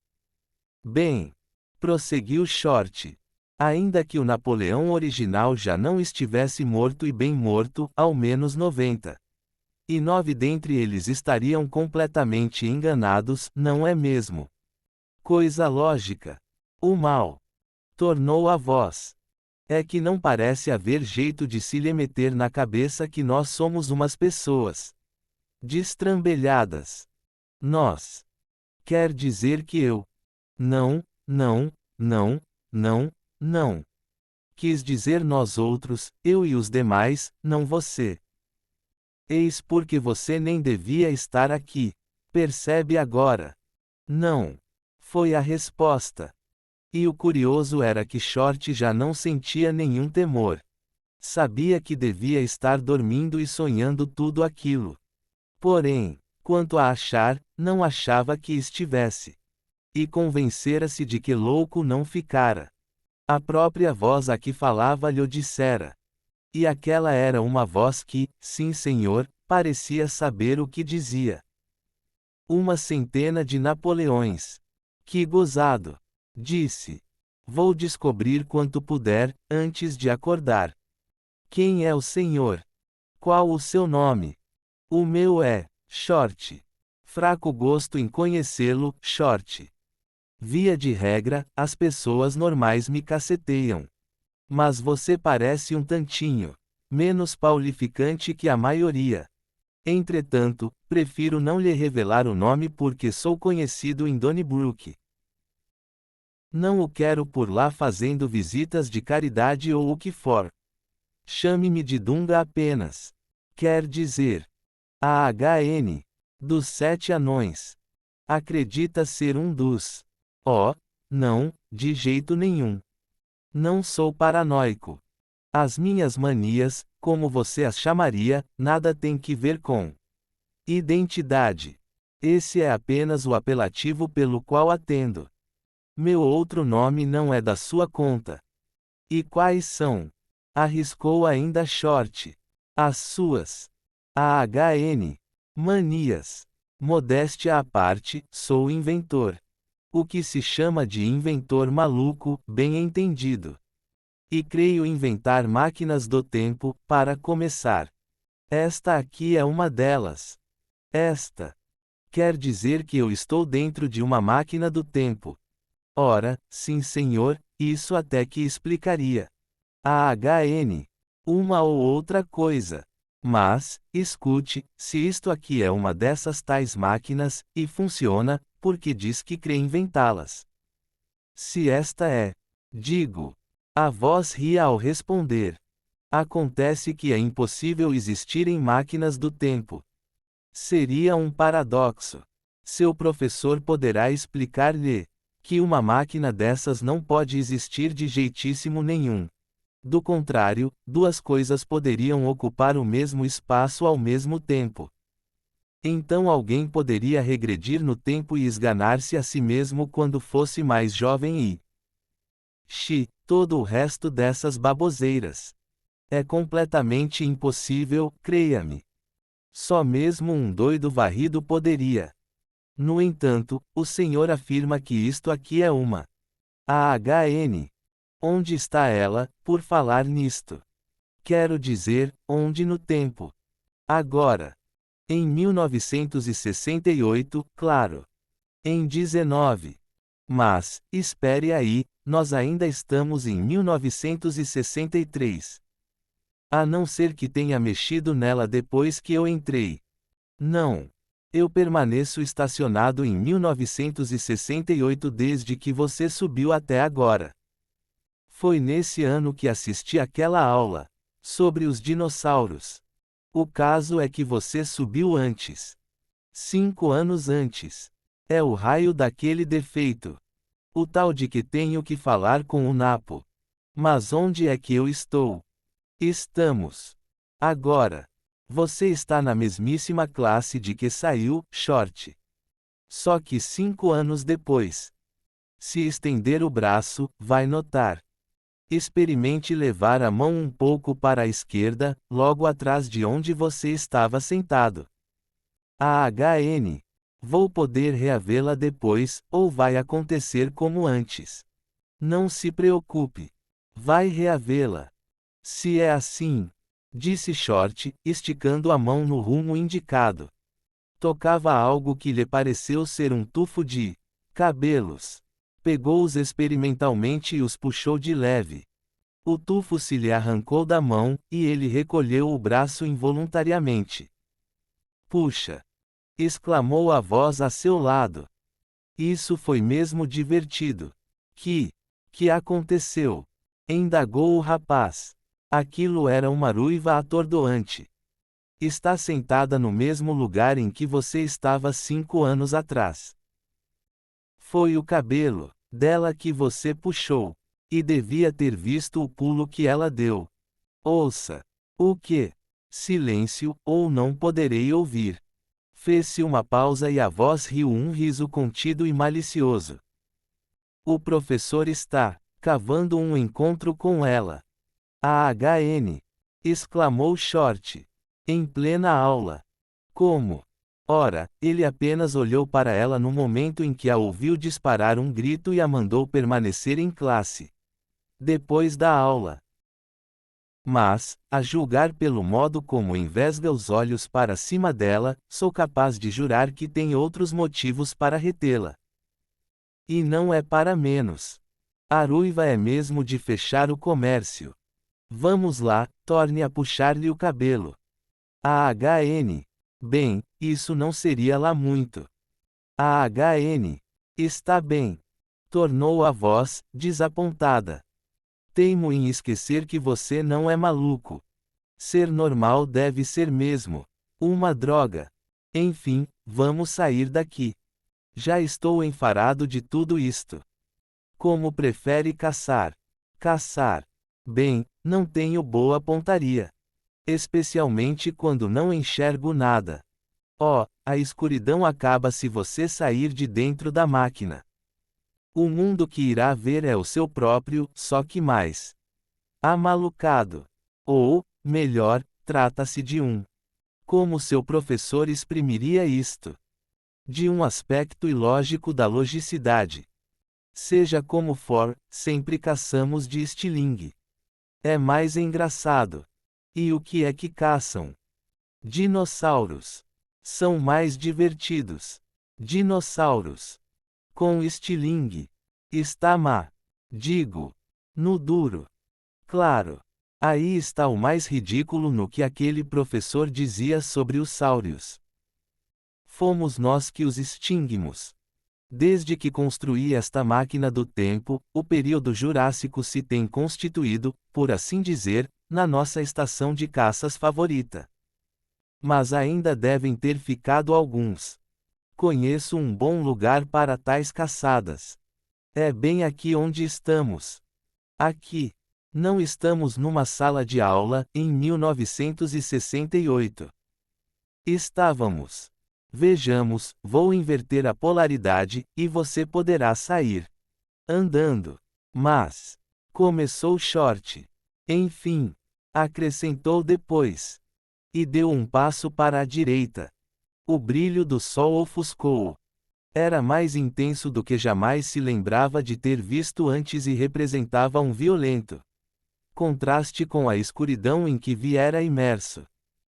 Bem, prosseguiu Short. Ainda que o Napoleão original já não estivesse morto e bem morto, ao menos 99 dentre eles estariam completamente enganados, não é mesmo? Coisa lógica. O mal. Tornou a voz. É que não parece haver jeito de se lhe meter na cabeça que nós somos umas pessoas destrambelhadas. Nós. Quer dizer que eu. Não, não, não, não, não. Quis dizer nós outros, eu e os demais, não você. Eis porque você nem devia estar aqui. Percebe agora? Não. Foi a resposta. E o curioso era que Short já não sentia nenhum temor. Sabia que devia estar dormindo e sonhando tudo aquilo. Porém, quanto a achar, não achava que estivesse. E convencera-se de que louco não ficara. A própria voz a que falava lhe o dissera. E aquela era uma voz que, sim senhor, parecia saber o que dizia. 100 de Napoleões. Que gozado! Disse. Vou descobrir quanto puder, antes de acordar. Quem é o senhor? Qual o seu nome? O meu é, Short. Fraco gosto em conhecê-lo, Short. Via de regra, as pessoas normais me caceteiam. Mas você parece um tantinho menos paulificante que a maioria. Entretanto, prefiro não lhe revelar o nome porque sou conhecido em Donnybrook. Não o quero por lá fazendo visitas de caridade ou o que for. Chame-me de Dunga apenas. Quer dizer, AHN. Dos 7 anões. Acredita ser um dos. Oh, não, de jeito nenhum. Não sou paranoico. As minhas manias, como você as chamaria, nada tem que ver com identidade. Esse é apenas o apelativo pelo qual atendo. Meu outro nome não é da sua conta. E quais são? Arriscou ainda Short. As suas. AHN. Manias. Modéstia à parte, sou inventor. O que se chama de inventor maluco, bem entendido. E creio inventar máquinas do tempo, para começar. Esta aqui é uma delas. Esta. Quer dizer que eu estou dentro de uma máquina do tempo. Ora, sim senhor, isso até que explicaria. AHN. Uma ou outra coisa. Mas, escute, se isto aqui é uma dessas tais máquinas, e funciona, porque diz que crê inventá-las. Se esta é. Digo. A voz ria ao responder. Acontece que é impossível existirem máquinas do tempo. Seria um paradoxo. Seu professor poderá explicar-lhe que uma máquina dessas não pode existir de jeitíssimo nenhum. Do contrário, duas coisas poderiam ocupar o mesmo espaço ao mesmo tempo. Então alguém poderia regredir no tempo e esganar-se a si mesmo quando fosse mais jovem e todo o resto dessas baboseiras. É completamente impossível, creia-me. Só mesmo um doido varrido poderia. No entanto, o senhor afirma que isto aqui é uma AHN. Onde está ela, por falar nisto? Quero dizer, onde no tempo? Agora. Em 1968, claro. Em 19. Mas, espere aí, nós ainda estamos em 1963. A não ser que tenha mexido nela depois que eu entrei. Não. Eu permaneço estacionado em 1968 desde que você subiu até agora. Foi nesse ano que assisti aquela aula sobre os dinossauros. O caso é que você subiu antes. 5 anos antes. É o raio daquele defeito. O tal de que tenho que falar com o Napo. Mas onde é que eu estou? Estamos. Agora. Você está na mesmíssima classe de que saiu, Short. Só que 5 anos depois. Se estender o braço, vai notar. Experimente levar a mão um pouco para a esquerda, logo atrás de onde você estava sentado. AHN. Vou poder reavê-la depois, ou vai acontecer como antes? Não se preocupe. Vai reavê-la. Se é assim, disse Short, esticando a mão no rumo indicado. Tocava algo que lhe pareceu ser um tufo de cabelos. Pegou-os experimentalmente e os puxou de leve. O tufo se lhe arrancou da mão, e ele recolheu o braço involuntariamente. Puxa! Exclamou a voz a seu lado. Isso foi mesmo divertido. Que aconteceu? Indagou o rapaz. Aquilo era uma ruiva atordoante. Está sentada no mesmo lugar em que você estava 5 anos atrás. Foi o cabelo dela que você puxou. E devia ter visto o pulo que ela deu. Ouça. O quê? Silêncio, ou não poderei ouvir. Fez-se uma pausa e a voz riu um riso contido e malicioso. O professor está cavando um encontro com ela. AHN! Exclamou Short. Em plena aula. Como? Ora, ele apenas olhou para ela no momento em que a ouviu disparar um grito e a mandou permanecer em classe. Depois da aula. Mas, a julgar pelo modo como envesga os olhos para cima dela, sou capaz de jurar que tem outros motivos para retê-la. E não é para menos. A ruiva é mesmo de fechar o comércio. Vamos lá, torne a puxar-lhe o cabelo. AHN. Bem, isso não seria lá muito. AHN. Está bem. Tornou a voz, desapontada. Teimo em esquecer que você não é maluco. Ser normal deve ser mesmo uma droga. Enfim, vamos sair daqui. Já estou enfarado de tudo isto. Como prefere caçar? Caçar. Bem, não tenho boa pontaria. Especialmente quando não enxergo nada. Oh, a escuridão acaba se você sair de dentro da máquina. O mundo que irá ver é o seu próprio, só que mais amalucado. Ou, melhor, trata-se de um. Como seu professor exprimiria isto? De um aspecto ilógico da logicidade. Seja como for, sempre caçamos de estilingue. É mais engraçado. E o que é que caçam? Dinossauros. São mais divertidos. Dinossauros. Com estilingue. Está má. Digo. No duro. Claro. Aí está o mais ridículo no que aquele professor dizia sobre os sáurios. Fomos nós que os extinguimos. Desde que construí esta máquina do tempo, o período Jurássico se tem constituído, por assim dizer, na nossa estação de caças favorita. Mas ainda devem ter ficado alguns. Conheço um bom lugar para tais caçadas. É bem aqui onde estamos. Aqui. Não estamos numa sala de aula, em 1968. Estávamos. Vejamos, vou inverter a polaridade, e você poderá sair. Andando. Mas. Começou Short. Enfim. Acrescentou depois. E deu um passo para a direita. O brilho do sol ofuscou-o. Era mais intenso do que jamais se lembrava de ter visto antes e representava um violento contraste com a escuridão em que viera imerso.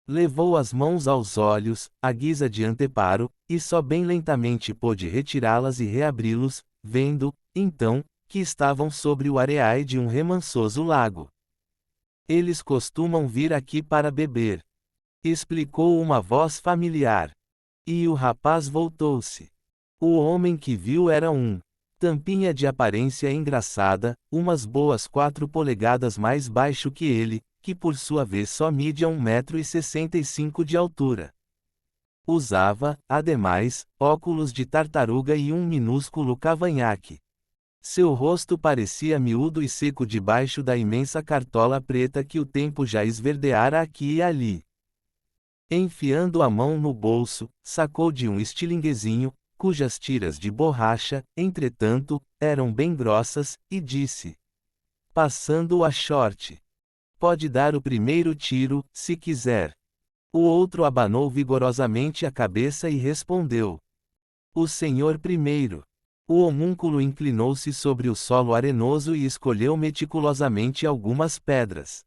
Levou as mãos aos olhos, à guisa de anteparo, e só bem lentamente pôde retirá-las e reabri-los, vendo, então, que estavam sobre o areais de um remansoso lago. Eles costumam vir aqui para beber. Explicou uma voz familiar. E o rapaz voltou-se. O homem que viu era um tampinha de aparência engraçada, umas boas 4 polegadas mais baixo que ele, que por sua vez só media 1,65 m de altura. Usava, ademais, óculos de tartaruga e um minúsculo cavanhaque. Seu rosto parecia miúdo e seco debaixo da imensa cartola preta que o tempo já esverdeara aqui e ali. Enfiando a mão no bolso, sacou de um estilinguezinho, cujas tiras de borracha, entretanto, eram bem grossas, e disse: passando a Short. Pode dar o primeiro tiro, se quiser. O outro abanou vigorosamente a cabeça e respondeu: O senhor primeiro. O homúnculo inclinou-se sobre o solo arenoso e escolheu meticulosamente algumas pedras.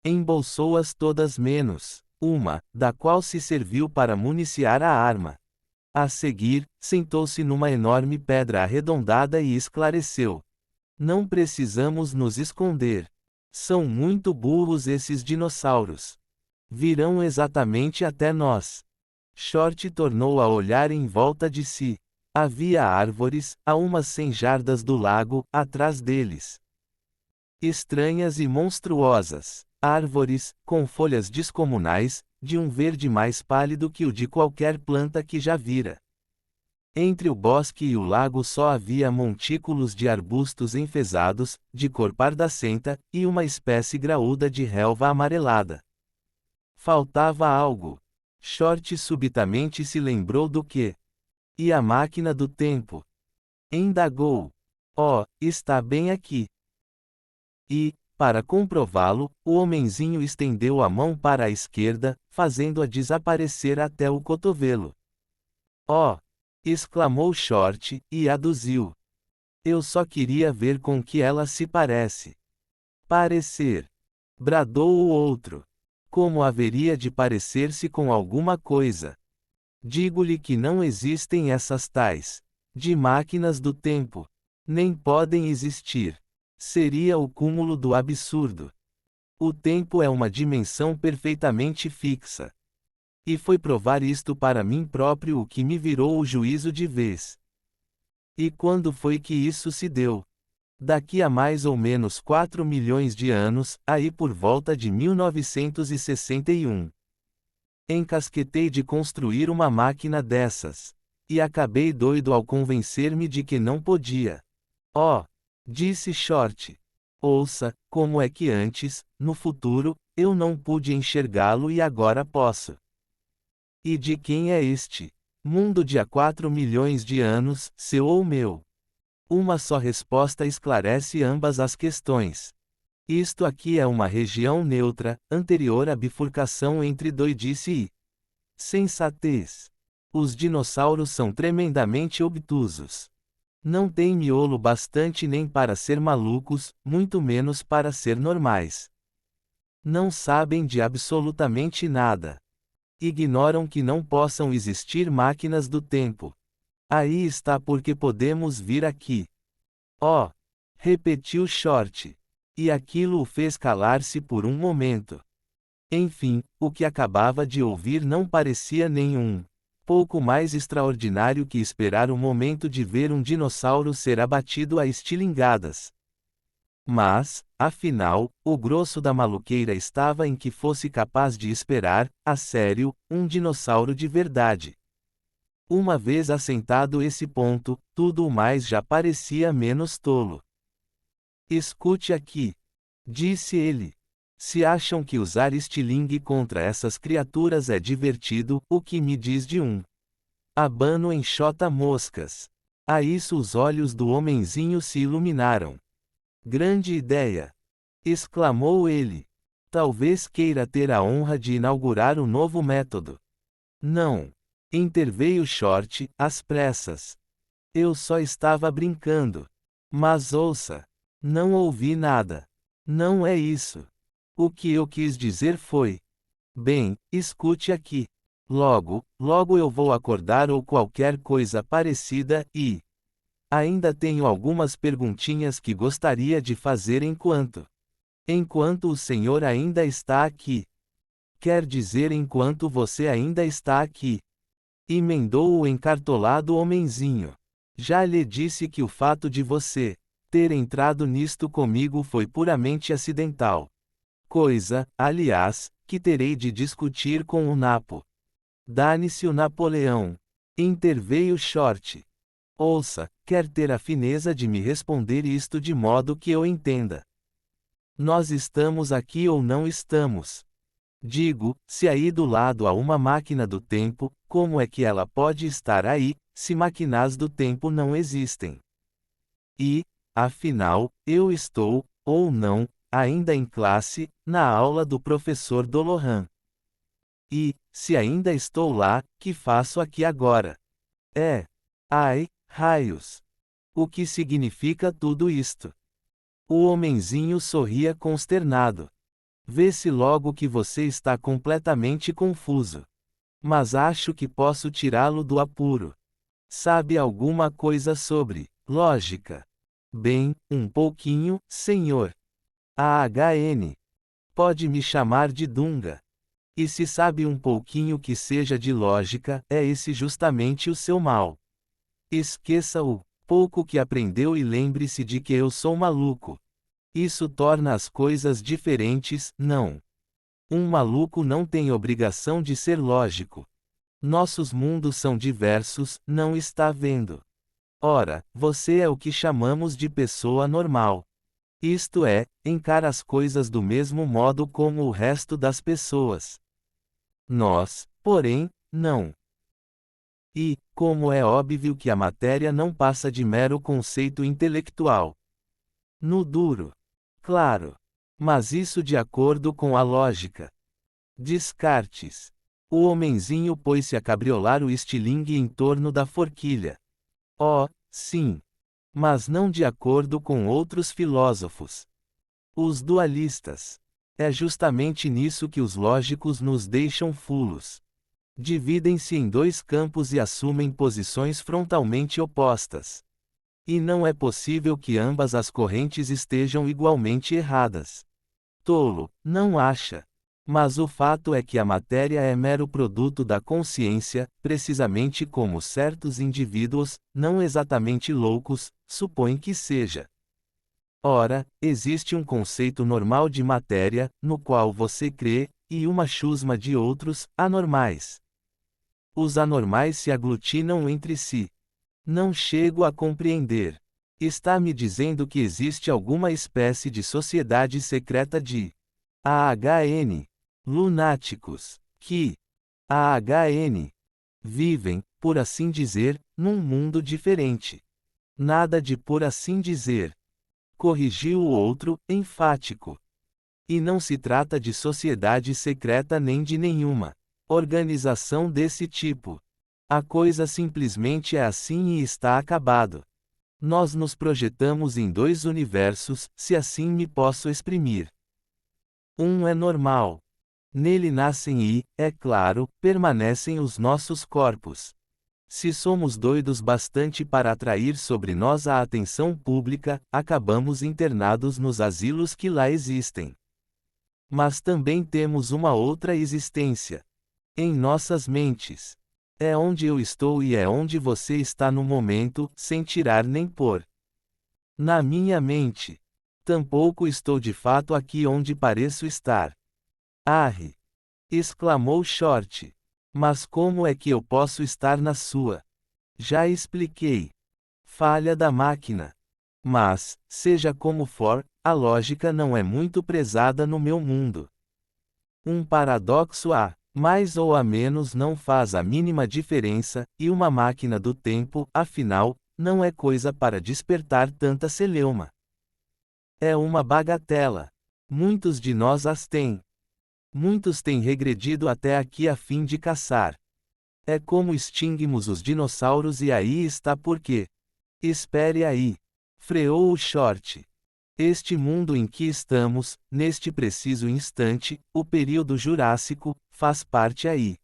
Embolsou-as todas menos uma, da qual se serviu para municiar a arma. A seguir, sentou-se numa enorme pedra arredondada e esclareceu. Não precisamos nos esconder. São muito burros esses dinossauros. Virão exatamente até nós. Short tornou a olhar em volta de si. Havia árvores, a umas 100 jardas do lago, atrás deles. Estranhas e monstruosas. Árvores, com folhas descomunais, de um verde mais pálido que o de qualquer planta que já vira. Entre o bosque e o lago só havia montículos de arbustos enfesados, de cor pardacenta, e uma espécie graúda de relva amarelada. Faltava algo. Short subitamente se lembrou do quê? E a máquina do tempo? Indagou. Oh, está bem aqui. E, para comprová-lo, o homenzinho estendeu a mão para a esquerda, fazendo-a desaparecer até o cotovelo. Oh! Exclamou Short, e aduziu. Eu só queria ver com que ela se parece. Parecer. Bradou o outro. Como haveria de parecer-se com alguma coisa? Digo-lhe que não existem essas tais de máquinas do tempo. Nem podem existir. Seria o cúmulo do absurdo. O tempo é uma dimensão perfeitamente fixa. E foi provar isto para mim próprio o que me virou o juízo de vez. E quando foi que isso se deu? Daqui a mais ou menos 4 milhões de anos, aí por volta de 1961. Encasquetei de construir uma máquina dessas. E acabei doido ao convencer-me de que não podia. Oh! Disse Short. Ouça, como é que antes, no futuro, eu não pude enxergá-lo e agora posso. E de quem é este mundo de há 4 milhões de anos, seu ou meu? Uma só resposta esclarece ambas as questões. Isto aqui é uma região neutra, anterior à bifurcação entre doidice e sensatez. Os dinossauros são tremendamente obtusos. Não têm miolo bastante nem para ser malucos, muito menos para ser normais. Não sabem de absolutamente nada. Ignoram que não possam existir máquinas do tempo. Aí está porque podemos vir aqui. Oh! Repetiu Short. E aquilo o fez calar-se por um momento. Enfim, o que acabava de ouvir não parecia nenhum pouco mais extraordinário que esperar o momento de ver um dinossauro ser abatido a estilingadas. Mas, afinal, o grosso da maluqueira estava em que fosse capaz de esperar, a sério, um dinossauro de verdade. Uma vez assentado esse ponto, tudo o mais já parecia menos tolo. Escute aqui, disse ele. Se acham que usar estilingue contra essas criaturas é divertido, o que me diz de um abano enxota moscas? A isso os olhos do homenzinho se iluminaram. Grande ideia! Exclamou ele. Talvez queira ter a honra de inaugurar o novo método. Não! Interveio Short, às pressas. Eu só estava brincando. Mas ouça! Não ouvi nada. Não é isso. O que eu quis dizer foi: bem, escute aqui. Logo eu vou acordar ou qualquer coisa parecida, e ainda tenho algumas perguntinhas que gostaria de fazer enquanto o senhor ainda está aqui. Quer dizer enquanto você ainda está aqui. Emendou o encartolado homenzinho. Já lhe disse que o fato de você ter entrado nisto comigo foi puramente acidental. Coisa, aliás, que terei de discutir com o Napo. Dane-se o Napoleão. Interveio Short. Ouça, quer ter a fineza de me responder isto de modo que eu entenda. Nós estamos aqui ou não estamos? Digo, se aí do lado há uma máquina do tempo, como é que ela pode estar aí, se máquinas do tempo não existem? E, afinal, eu estou, ou não, ainda em classe, na aula do professor Dolohan. E, se ainda estou lá, que faço aqui agora? Ai, raios! O que significa tudo isto? O homenzinho sorria consternado. Vê-se logo que você está completamente confuso. Mas acho que posso tirá-lo do apuro. Sabe alguma coisa sobre lógica? Bem, um pouquinho, senhor. AHN. Pode me chamar de Dunga. E se sabe um pouquinho que seja de lógica, é esse justamente o seu mal. Esqueça o pouco que aprendeu e lembre-se de que eu sou maluco. Isso torna as coisas diferentes, não. Um maluco não tem obrigação de ser lógico. Nossos mundos são diversos, não está vendo? Ora, você é o que chamamos de pessoa normal. Isto é, encara as coisas do mesmo modo como o resto das pessoas. Nós, porém, não. E, como é óbvio que a matéria não passa de mero conceito intelectual. No duro. Claro. Mas isso de acordo com a lógica. Descartes. O homenzinho pôs-se a cabriolar o estilingue em torno da forquilha. Oh, sim. Mas não de acordo com outros filósofos. Os dualistas. É justamente nisso que os lógicos nos deixam fulos. Dividem-se em dois campos e assumem posições frontalmente opostas. E não é possível que ambas as correntes estejam igualmente erradas. Tolo, não acha? Mas o fato é que a matéria é mero produto da consciência, precisamente como certos indivíduos, não exatamente loucos, supõem que seja. Ora, existe um conceito normal de matéria, no qual você crê, e uma chusma de outros, anormais. Os anormais se aglutinam entre si. Não chego a compreender. Está me dizendo que existe alguma espécie de sociedade secreta de AHN, lunáticos, que AHN vivem, por assim dizer, num mundo diferente. Nada de por assim dizer. Corrigiu o outro, enfático. E não se trata de sociedade secreta nem de nenhuma organização desse tipo. A coisa simplesmente é assim e está acabado. Nós nos projetamos em dois universos, se assim me posso exprimir. Um é normal. Nele nascem e, é claro, permanecem os nossos corpos. Se somos doidos bastante para atrair sobre nós a atenção pública, acabamos internados nos asilos que lá existem. Mas também temos uma outra existência. Em nossas mentes. É onde eu estou e é onde você está no momento, sem tirar nem pôr. Na minha mente. Tampouco estou de fato aqui onde pareço estar. Arre! Exclamou Short. Mas como é que eu posso estar na sua? Já expliquei. Falha da máquina. Mas, seja como for, a lógica não é muito prezada no meu mundo. Um paradoxo a mais ou a menos não faz a mínima diferença, e uma máquina do tempo, afinal, não é coisa para despertar tanta celeuma. É uma bagatela. Muitos de nós as têm. Muitos têm regredido até aqui a fim de caçar. É como extinguimos os dinossauros e aí está por quê. Espere aí. Freou o Short. Este mundo em que estamos, neste preciso instante, o período Jurássico, faz parte aí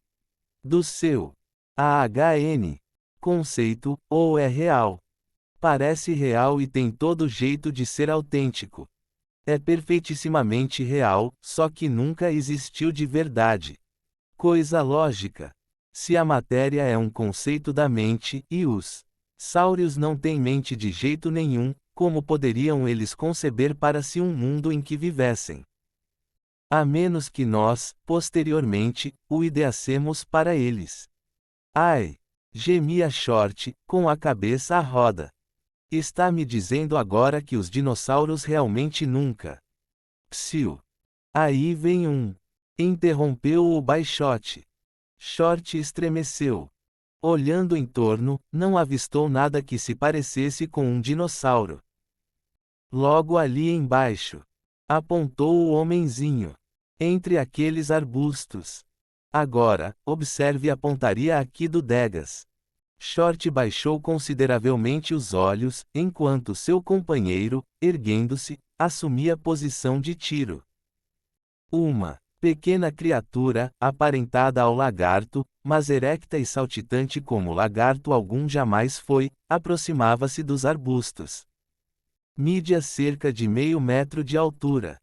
do seu AHN conceito, ou é real. Parece real e tem todo jeito de ser autêntico. É perfeitissimamente real, só que nunca existiu de verdade. Coisa lógica. Se a matéria é um conceito da mente, e os sáurios não têm mente de jeito nenhum, como poderiam eles conceber para si um mundo em que vivessem? A menos que nós, posteriormente, o ideacemos para eles. Ai! Gemia Short, com a cabeça à roda. Está me dizendo agora que os dinossauros realmente nunca. Psiu! Aí vem um. Interrompeu o baixote. Short estremeceu. Olhando em torno, não avistou nada que se parecesse com um dinossauro. Logo ali embaixo. Apontou o homenzinho. Entre aqueles arbustos. Agora, observe a pontaria aqui do Degas. Short baixou consideravelmente os olhos, enquanto seu companheiro, erguendo-se, assumia posição de tiro. Uma pequena criatura, aparentada ao lagarto, mas erecta e saltitante como lagarto algum jamais foi, aproximava-se dos arbustos. Mídia cerca de meio metro de altura.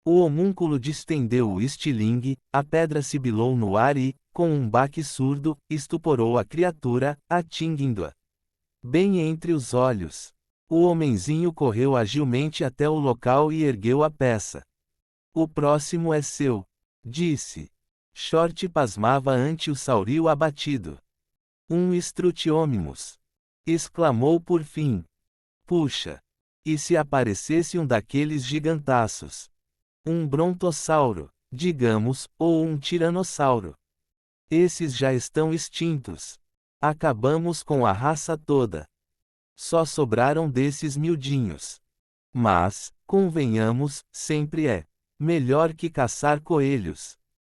O homúnculo distendeu o estilingue, a pedra sibilou no ar e, com um baque surdo, estuporou a criatura, atingindo-a bem entre os olhos. O homenzinho correu agilmente até o local e ergueu a peça. O próximo é seu, disse. Short pasmava ante o saurio abatido. Um Struthiomimus! Exclamou por fim. Puxa! E se aparecesse um daqueles gigantaços? Um brontossauro, digamos, ou um tiranossauro. Esses já estão extintos. Acabamos com a raça toda. Só sobraram desses miudinhos. Mas, convenhamos, sempre é melhor que caçar coelhos.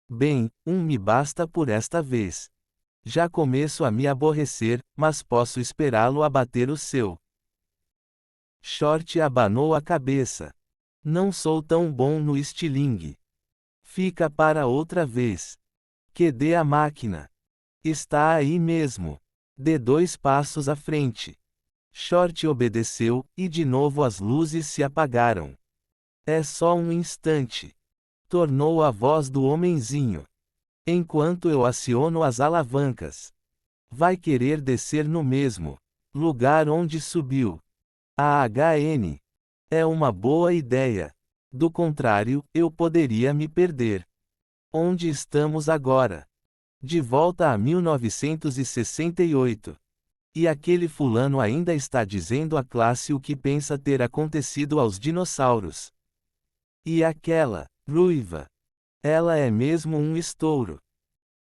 Bem, um me basta por esta vez. Já começo a me aborrecer, mas posso esperá-lo abater o seu. Short abanou a cabeça. Não sou tão bom no estilingue. Fica para outra vez. Que dê a máquina. Está aí mesmo. Dê 2 passos à frente. Short obedeceu, e de novo as luzes se apagaram. É só um instante. Tornou a voz do homenzinho. Enquanto eu aciono as alavancas. Vai querer descer no mesmo lugar onde subiu. A HN. É uma boa ideia. Do contrário, eu poderia me perder. Onde estamos agora? De volta a 1968. E aquele fulano ainda está dizendo à classe o que pensa ter acontecido aos dinossauros. E aquela, ruiva? Ela é mesmo um estouro.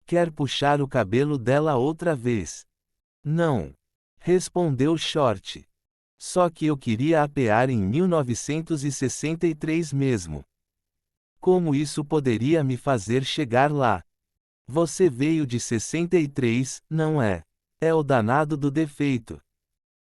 Quer puxar o cabelo dela outra vez? Não. Respondeu Short. Só que eu queria apear em 1963 mesmo. Como isso poderia me fazer chegar lá? Você veio de 63, não é? É o danado do defeito.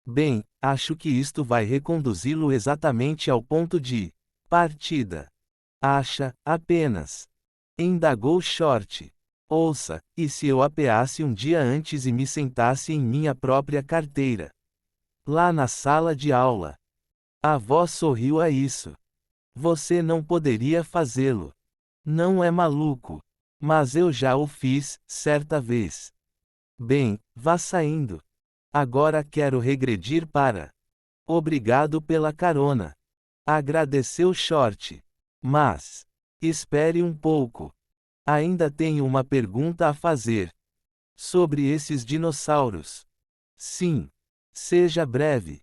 Bem, acho que isto vai reconduzi-lo exatamente ao ponto de partida. Acha, apenas. Indagou Short. Ouça, e se eu apeasse um dia antes e me sentasse em minha própria carteira? Lá na sala de aula. A voz sorriu a isso. Você não poderia fazê-lo. Não é maluco. Mas eu já o fiz, certa vez. Bem, vá saindo. Agora quero regredir para. Obrigado pela carona. Agradeceu Short. Mas. Espere um pouco. Ainda tenho uma pergunta a fazer. Sobre esses dinossauros. Sim. Seja breve.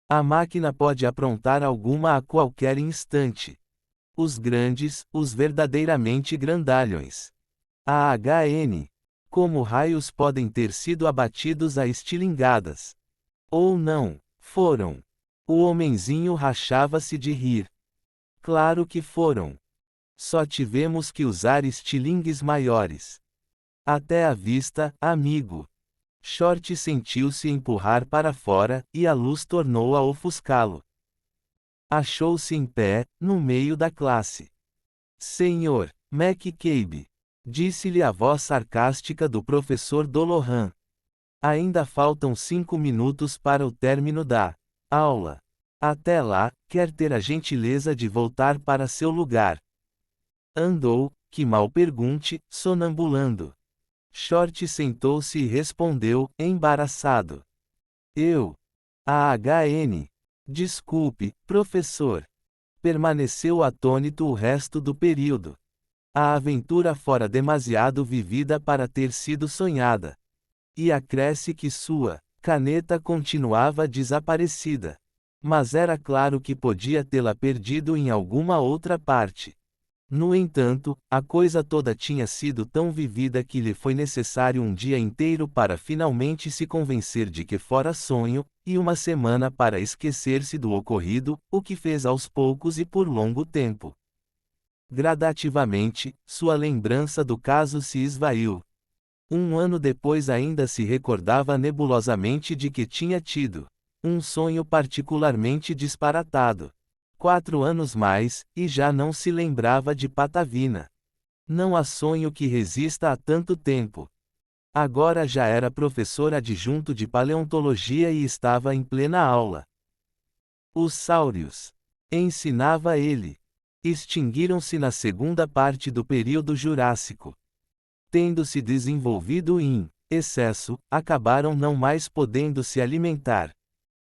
A máquina pode aprontar alguma a qualquer instante. Os grandes, os verdadeiramente grandalhões. A HN. Como raios podem ter sido abatidos a estilingadas? Ou não, foram. O homenzinho rachava-se de rir. Claro que foram. Só tivemos que usar estilingues maiores. Até a vista, amigo. Short sentiu-se empurrar para fora, e a luz tornou a ofuscá-lo. Achou-se em pé, no meio da classe. Senhor McCabe, disse-lhe a voz sarcástica do professor Dolohan. Ainda faltam 5 minutos para o término da aula. Até lá, quer ter a gentileza de voltar para seu lugar. Andou, que mal pergunte, sonambulando. Short sentou-se e respondeu, embaraçado. Eu. A HN. Desculpe, professor. Permaneceu atônito o resto do período. A aventura fora demasiado vivida para ter sido sonhada. E acresce que sua caneta continuava desaparecida. Mas era claro que podia tê-la perdido em alguma outra parte. No entanto, a coisa toda tinha sido tão vivida que lhe foi necessário um dia inteiro para finalmente se convencer de que fora sonho, e uma semana para esquecer-se do ocorrido, o que fez aos poucos e por longo tempo. Gradativamente, sua lembrança do caso se esvaiu. Um ano depois ainda se recordava nebulosamente de que tinha tido um sonho particularmente disparatado. 4 anos mais, e já não se lembrava de Patavina. Não há sonho que resista a tanto tempo. Agora já era professor adjunto de paleontologia e estava em plena aula. Os sáurios. Ensinava ele. Extinguiram-se na segunda parte do período Jurássico. Tendo se desenvolvido em excesso, acabaram não mais podendo se alimentar.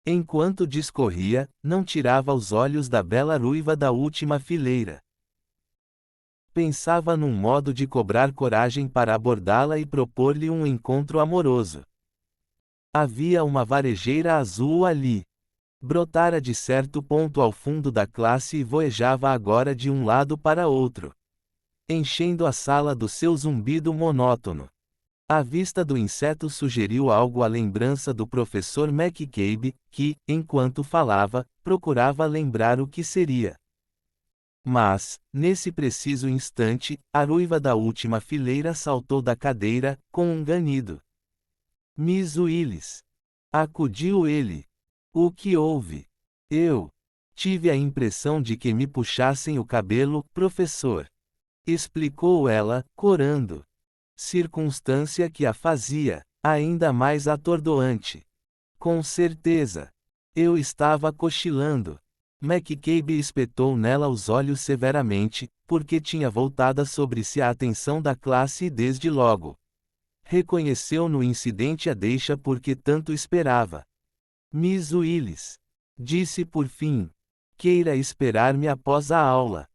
Enquanto discorria, não tirava os olhos da bela ruiva da última fileira. Pensava num modo de cobrar coragem para abordá-la e propor-lhe um encontro amoroso. Havia uma varejeira azul ali. Brotara de certo ponto ao fundo da classe e voejava agora de um lado para outro, enchendo a sala do seu zumbido monótono. A vista do inseto sugeriu algo à lembrança do professor McCabe, que, enquanto falava, procurava lembrar o que seria. Mas, nesse preciso instante, a ruiva da última fileira saltou da cadeira, com um ganido. Miss Willis. Acudiu ele. O que houve? Eu tive a impressão de que me puxassem o cabelo, professor. Explicou ela, corando. Circunstância que a fazia ainda mais atordoante. Com certeza. Eu estava cochilando. McCabe espetou nela os olhos severamente, porque tinha voltada sobre si a atenção da classe e desde logo reconheceu no incidente a deixa por que tanto esperava. Miss Willis. Disse por fim. Queira esperar-me após a aula.